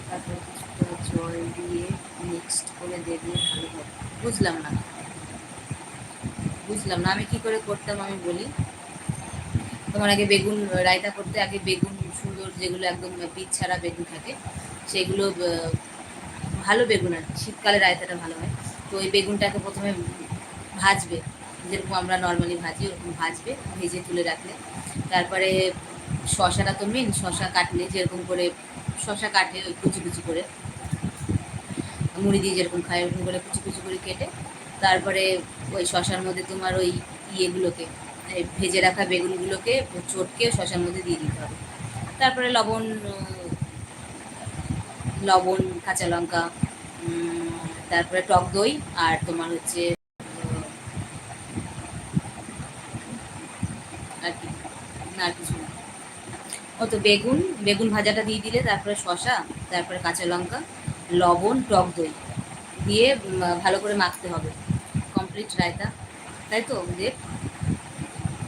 তারপর কিছুটা জল দিয়ে মিক্সড করে দেবে ভালোভাবে। বুঝলাম না, বুঝলাম না, আমি কি করে করতাম আমি বলি। তোমার আগে বেগুন রায়তা করতে আগে বেগুন সুন্দর, যেগুলো একদম বীজ ছাড়া বেগুন থাকে সেগুলো, ভালো বেগুন আর কি, শীতকালে রায়তাটা ভালো হয়। তো ওই বেগুনটাকে প্রথমে ভাজবে, যেরকম আমরা নর্মালি ভাজি ওরকম ভাজবে, ভেজে তুলে রাখলে তারপরে শশাটা তো মেন, শশা কাটলে যেরকম করে শশা কাটে ওই কুচি কুচি করে, মুড়ি দিয়ে যেরকম খায় ওরকম করে কুচি কুচি করে কেটে তারপরে ওই শশার মধ্যে তোমার ওই ইয়েগুলোকে, ভেজে রাখা বেগুনগুলোকে চটকে শশার মধ্যে দিয়ে দিতে হবে। তারপরে লবণ, লবণ, কাঁচা লঙ্কা, তারপরে টক দই, আর তোমার হচ্ছে আর কি, না আর কিছু না। ও তো বেগুন, বেগুন ভাজাটা দিয়ে দিলে, তারপরে শশা, তারপরে কাঁচা লঙ্কা, লবণ, টক দই দিয়ে ভালো করে মাখতে হবে। কমপ্লিট রায়তা, তাই তো দেব?